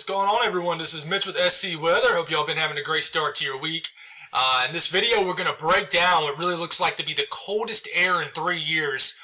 going on, everyone? This is Mitch with SC Weather. Hope y'all been having a great start to your week. In this video, we're going to break down what really looks like to be the coldest air in 3 years.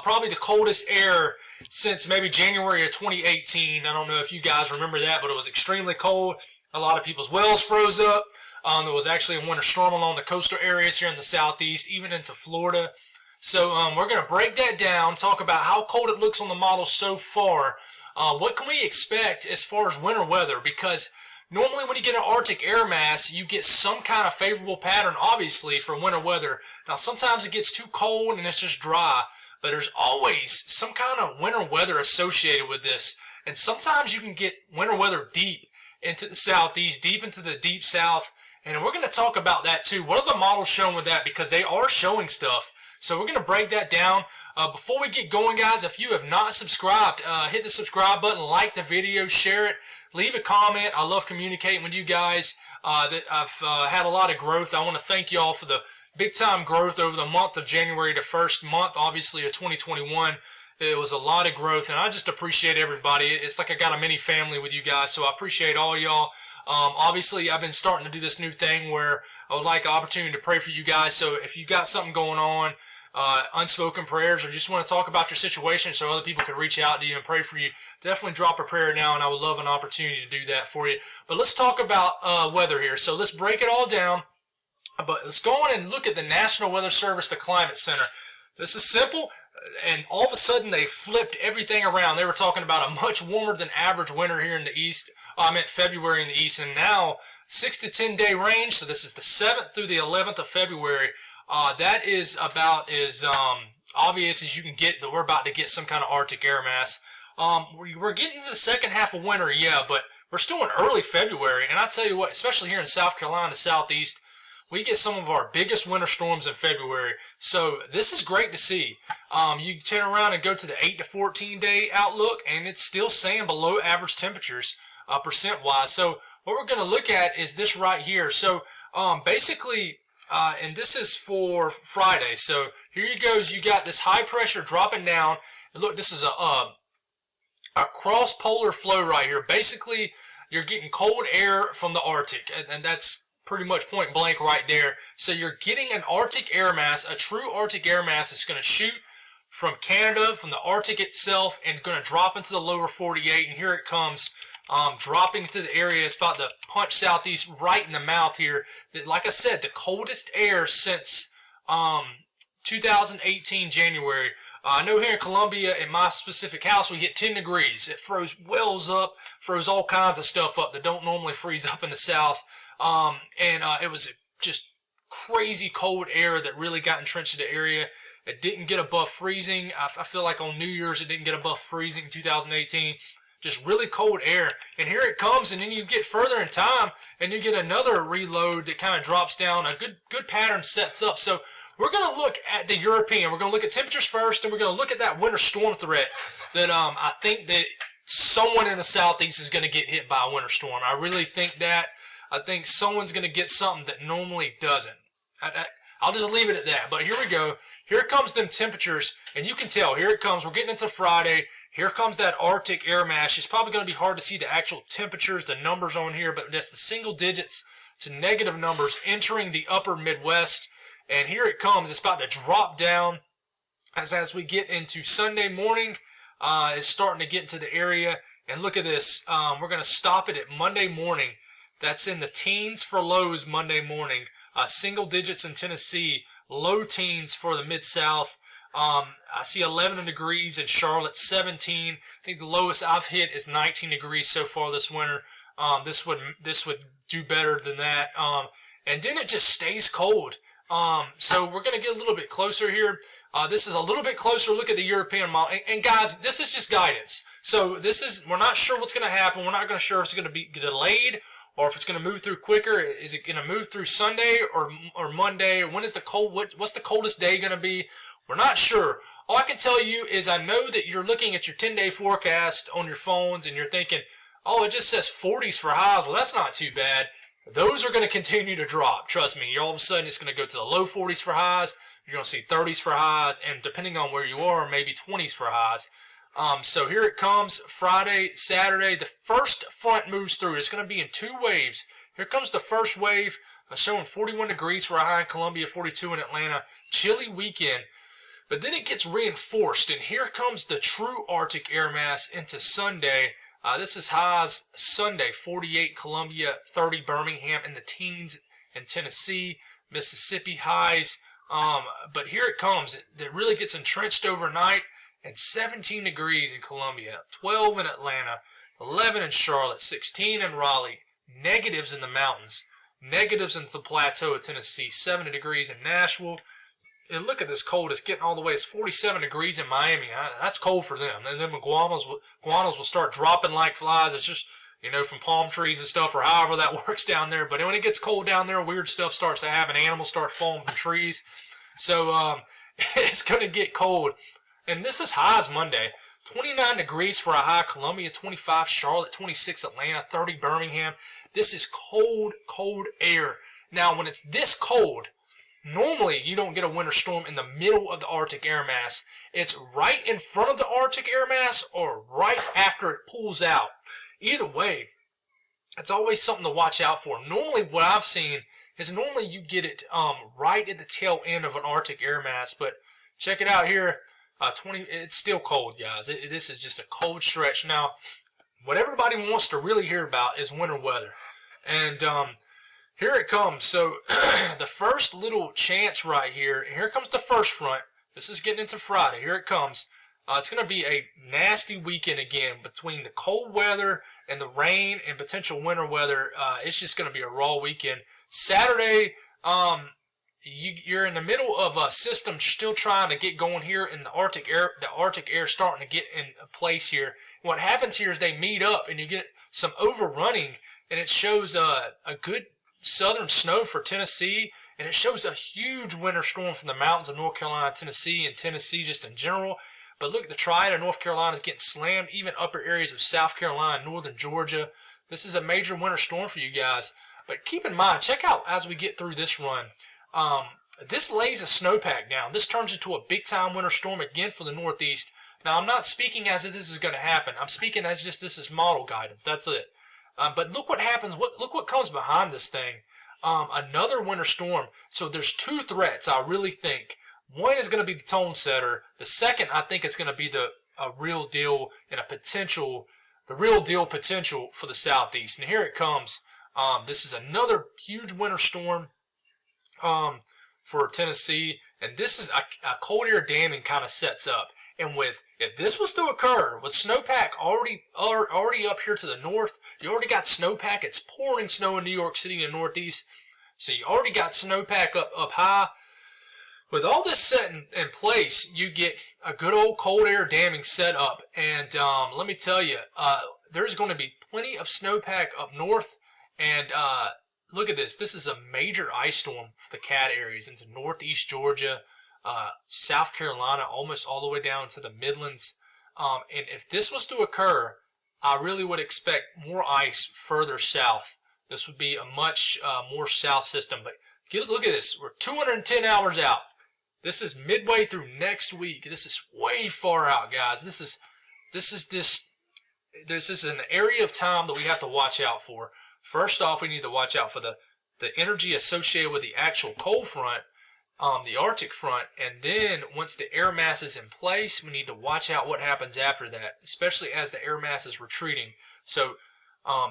Probably the coldest air since maybe January of 2018. I don't know if you guys remember that, but it was extremely cold. A lot of people's wells froze up. There was actually a winter storm along the coastal areas here in the southeast, even into Florida. So we're going to break that down, talk about how cold it looks on the model so far. What can we expect as far as winter weather? Because normally when you get an Arctic air mass, you get some kind of favorable pattern, obviously, for winter weather. Now, sometimes it gets too cold and it's just dry, but there's always some kind of winter weather associated with this. And sometimes you can get winter weather deep into the southeast, deep into the deep south. And we're going to talk about that too. What are the models showing with that? Because they are showing stuff. So we're going to break that down. Before we get going, guys, if you have not subscribed, hit the subscribe button, like the video, share it, leave a comment. I love communicating with you guys. I've had a lot of growth. I want to thank y'all for the big-time growth over the month of January, the first month, obviously, of 2021. It was a lot of growth, and I just appreciate everybody. It's like I got a mini family with you guys, so I appreciate all y'all. Obviously, I've been starting to do this new thing where I would like an opportunity to pray for you guys. So if you got something going on, unspoken prayers, or just want to talk about your situation so other people can reach out to you and pray for you, definitely drop a prayer now, and I would love an opportunity to do that for you. But let's talk about weather here. So let's break it all down. But let's go on and look at the National Weather Service, the Climate Center. This is simple, and all of a sudden they flipped everything around. They were talking about a much warmer than average winter here in the east. I meant February in the east, and now 6 to 10 day range. So this is the 7th through the 11th of February. That is about as obvious as you can get that we're about to get some kind of Arctic air mass. We're getting to the second half of winter, yeah, but we're still in early February. And I tell you what, especially here in South Carolina, the southeast, we get some of our biggest winter storms in February. So this is great to see. You turn around and go to the 8 to 14 day outlook, and it's still saying below average temperatures percent-wise. So what we're going to look at is this right here. So basically, and this is for Friday. So here you goes. You got this high pressure dropping down. And look, this is a cross-polar flow right here. Basically, you're getting cold air from the Arctic, and that's pretty much point blank right there. So you're getting an Arctic air mass, a true Arctic air mass that's going to shoot from Canada, from the Arctic itself, and going to drop into the lower 48. And here it comes. Dropping into the area. It's about to punch southeast right in the mouth here. Like I said, the coldest air since 2018 January. I know here in Columbia, in my specific house, we hit 10 degrees. It froze wells up, froze all kinds of stuff up that don't normally freeze up in the south. It was just crazy cold air that really got entrenched in the area. It didn't get above freezing. I feel like on New Year's it didn't get above freezing in 2018. Just really cold air, and here it comes, and then you get further in time, and you get another reload that kind of drops down. A good pattern sets up. So we're going to look at the European. We're going to look at temperatures first, and we're going to look at that winter storm threat that I think that someone in the southeast is going to get hit by a winter storm. I really think that. I think someone's going to get something that normally doesn't. I'll just leave it at that. But here we go. Here comes them temperatures, and you can tell. Here it comes. We're getting into Friday. Here comes that Arctic air mass. It's probably going to be hard to see the actual temperatures, the numbers on here, but that's the single digits to negative numbers entering the upper Midwest. And here it comes. It's about to drop down as we get into Sunday morning. It's starting to get into the area. And look at this. We're going to stop it at Monday morning. That's in the teens for lows Monday morning. Single digits in Tennessee. Low teens for the Mid-South. I see 11 degrees in Charlotte, 17. I think the lowest I've hit is 19 degrees so far this winter. This would do better than that. And then it just stays cold. So we're going to get a little bit closer here. This is a little bit closer look at the European model. And guys, this is just guidance. So we're not sure what's going to happen. We're not going to sure if it's going to be delayed or if it's going to move through quicker. Is it going to move through Sunday or Monday? When is the what's the coldest day going to be? We're not sure. All I can tell you is I know that you're looking at your 10-day forecast on your phones and you're thinking, oh, it just says 40s for highs. Well, that's not too bad. Those are going to continue to drop. Trust me. All of a sudden, it's going to go to the low 40s for highs. You're going to see 30s for highs, and depending on where you are, maybe 20s for highs. So here it comes, Friday, Saturday. The first front moves through. It's going to be in 2 waves. Here comes the first wave, showing 41 degrees for a high in Columbia, 42 in Atlanta. Chilly weekend. But then it gets reinforced, and here comes the true Arctic air mass into Sunday. This is highs Sunday, 48 Columbia, 30 Birmingham, in the teens in Tennessee, Mississippi highs. But here it comes. It really gets entrenched overnight, and 17 degrees in Columbia, 12 in Atlanta, 11 in Charlotte, 16 in Raleigh, negatives in the mountains, negatives in the plateau of Tennessee, 70 degrees in Nashville. And look at this cold. It's getting all the way. It's 47 degrees in Miami. That's cold for them. And then iguanas will start dropping like flies. It's just, from palm trees and stuff, or however that works down there. But when it gets cold down there, weird stuff starts to happen. Animals start falling from trees. So it's going to get cold. And this is highs Monday. 29 degrees for a high Columbia, 25 Charlotte, 26 Atlanta, 30 Birmingham. This is cold, cold air. Now, when it's this cold, normally you don't get a winter storm in the middle of the Arctic air mass. It's right in front of the Arctic air mass or right after it pulls out. Either way, it's always something to watch out for. Normally what I've seen is normally you get it right at the tail end of an Arctic air mass. But check it out here. It's still cold, guys. This is just a cold stretch. Now, what everybody wants to really hear about is winter weather. And here it comes. So the first little chance right here, here comes the first front. This is getting into Friday. Here it comes. It's going to be a nasty weekend again between the cold weather and the rain and potential winter weather. It's just going to be a raw weekend. Saturday, you're in the middle of a system still trying to get going here in the Arctic air. The Arctic air starting to get in place here. What happens here is they meet up and you get some overrunning, and it shows a good southern snow for Tennessee, and it shows a huge winter storm from the mountains of North Carolina, Tennessee, and Tennessee just in general. But look, the Triad of North Carolina is getting slammed, even upper areas of South Carolina, northern Georgia. This is a major winter storm for you guys. But keep in mind, check out as we get through this run. This lays a snowpack down. This turns into a big-time winter storm again for the Northeast. Now, I'm not speaking as if this is going to happen. I'm speaking as just this is model guidance. That's it. But look what happens. Look what comes behind this thing. Another winter storm. So there's 2 threats, I really think. One is going to be the tone setter. The second, I think, is going to be a real deal and the real deal potential for the Southeast. And here it comes. This is another huge winter storm for Tennessee, and this is a cold air damming kind of sets up. And if this was to occur with snowpack already up here to the north, you already got snowpack. It's pouring snow in New York City in the Northeast, so you already got snowpack up high. With all this set in place, you get a good old cold air damming set up. And let me tell you, there's going to be plenty of snowpack up north. And look at this. This is a major ice storm for the CAT areas into northeast Georgia, South Carolina, almost all the way down to the Midlands. And if this was to occur, I really would expect more ice further south. This would be a much more south system. But look at this. We're 210 hours out. This is midway through next week. This is way far out, guys. This is an area of time that we have to watch out for. First off, we need to watch out for the energy associated with the actual cold front, the Arctic front, and then once the air mass is in place, we need to watch out what happens after that, especially as the air mass is retreating. So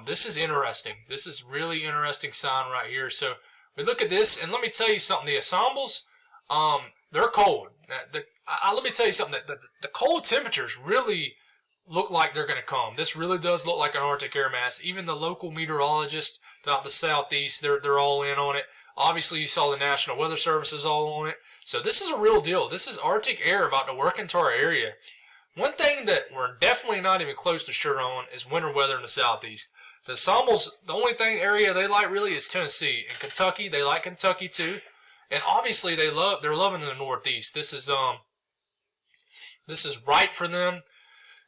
this is interesting. This is really interesting sign right here. So we look at this, and let me tell you something. The ensembles, they're cold. Let me tell you something. The cold temperatures really look like they're going to come. This really does look like an Arctic air mass. Even the local meteorologists throughout the southeast, they're all in on it. Obviously, you saw the National Weather Service is all on it. So this is a real deal. This is Arctic air about to work into our area. One thing that we're definitely not even close to sure on is winter weather in the southeast. The ensembles, the only area they like really is Tennessee. And Kentucky, they like Kentucky too. And obviously they're loving the Northeast. This is right for them,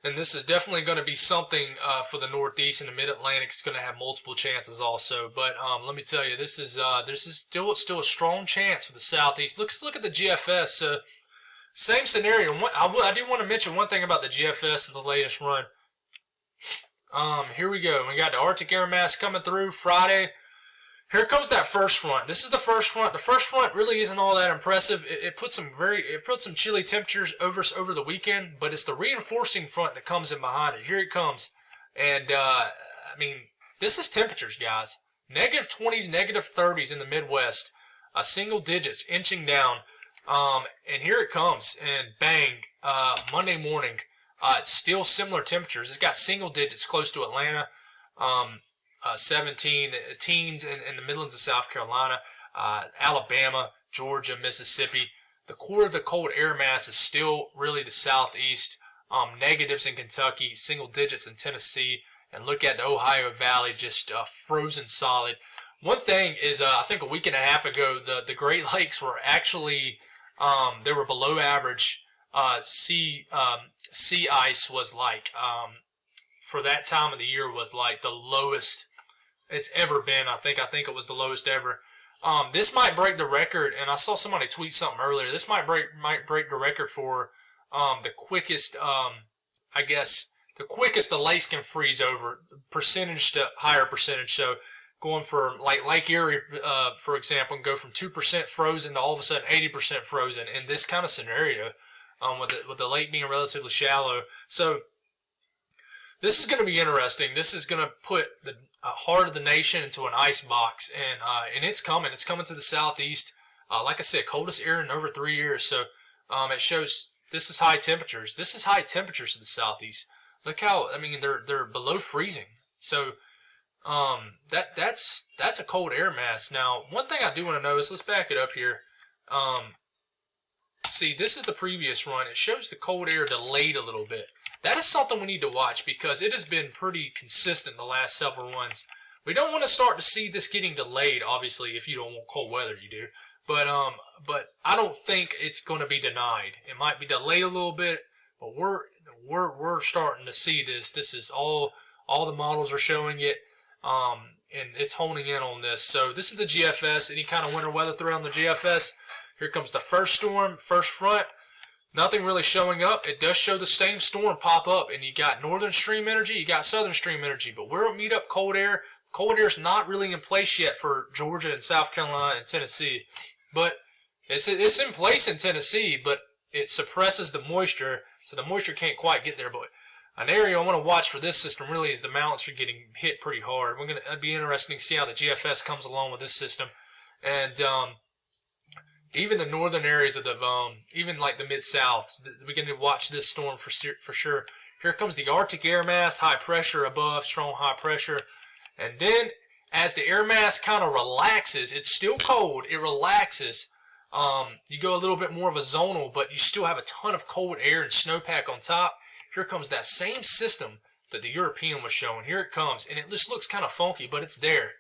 and this is definitely going to be something for the Northeast, and the Mid-Atlantic is going to have multiple chances also. But let me tell you, this is still a strong chance for the Southeast. Look at the GFS. Same scenario. I do want to mention one thing about the GFS of the latest run. Here we go. We got the Arctic air mass coming through Friday. Here comes that first front. This is the first front. The first front really isn't all that impressive. It puts some chilly temperatures over the weekend, but it's the reinforcing front that comes in behind it. Here it comes, and I mean, this is temperatures, guys. -20s, -30s in the Midwest. Single digits inching down. And here it comes, and bang, Monday morning. It's still similar temperatures. It's got single digits close to Atlanta. 17 teens in the Midlands of South Carolina, Alabama, Georgia, Mississippi. The core of the cold air mass is still really the southeast. Negatives in Kentucky, single digits in Tennessee, and look at the Ohio Valley, just frozen solid. One thing is, I think a week and a half ago, the Great Lakes were actually they were below average. Sea ice was like for that time of the year was like the lowest it's ever been. I think it was the lowest ever. This might break the record, and I saw somebody tweet something earlier. This might break the record for the quickest. I guess the quickest the lakes can freeze over, percentage to higher percentage. So going for like Lake Erie, for example, and go from 2% frozen to all of a sudden 80% frozen in this kind of scenario, with the lake being relatively shallow. So this is going to be interesting. This is going to put the heart of the nation into an ice box, and it's coming. It's coming to the southeast. Like I said, coldest air in over 3 years. So it shows this is high temperatures. This is high temperatures to the southeast. Look how, I mean, they're below freezing. So that's a cold air mass. Now, one thing I do want to know is, let's back it up here. See, this is the previous run. It shows the cold air delayed a little bit. That is something we need to watch, because it has been pretty consistent the last several runs. We don't want to start to see this getting delayed. Obviously, if you don't want cold weather, you do. But I don't think it's going to be denied. It might be delayed a little bit, but we're starting to see this. This is all the models are showing it, and it's honing in on this. So this is the GFS. Any kind of winter weather threat on the GFS. Here comes the first storm, first front. Nothing really showing up. It does show the same storm pop up, and you got northern stream energy, you got southern stream energy, but where it meet up cold air, cold air is not really in place yet for Georgia and South Carolina and Tennessee. But it's in place in Tennessee, but it suppresses the moisture, so the moisture can't quite get there. But an area I want to watch for this system really is the mountains are getting hit pretty hard. It'd be interesting to see how the GFS comes along with this system, and even the northern areas of the, even like the mid-south, we're going to watch this storm for sure. Here comes the Arctic air mass, high pressure above, strong high pressure. And then as the air mass kind of relaxes, it's still cold, it relaxes. You go a little bit more of a zonal, but you still have a ton of cold air and snowpack on top. Here comes that same system that the European was showing. Here it comes, and it just looks kind of funky, but it's there.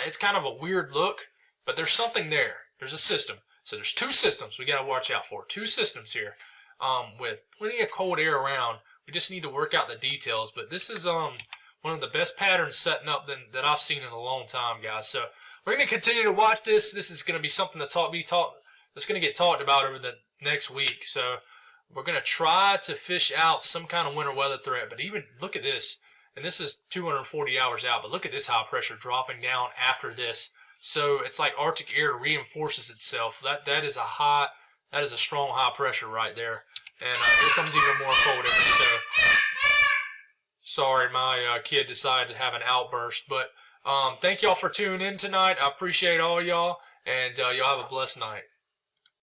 It's kind of a weird look, but there's something there. There's a system. So there's two systems we got to watch out for. Two systems here, with plenty of cold air around. We just need to work out the details. But this is one of the best patterns setting up that I've seen in a long time, guys. So we're going to continue to watch this. This is going to be something that's going to get talked about over the next week. So we're going to try to fish out some kind of winter weather threat. But even look at this. And this is 240 hours out, but look at this high pressure dropping down after this. So it's like Arctic air reinforces itself. That is a strong high pressure right there. And here comes even more cold air. So sorry, my kid decided to have an outburst. But thank y'all for tuning in tonight. I appreciate all y'all, and y'all have a blessed night.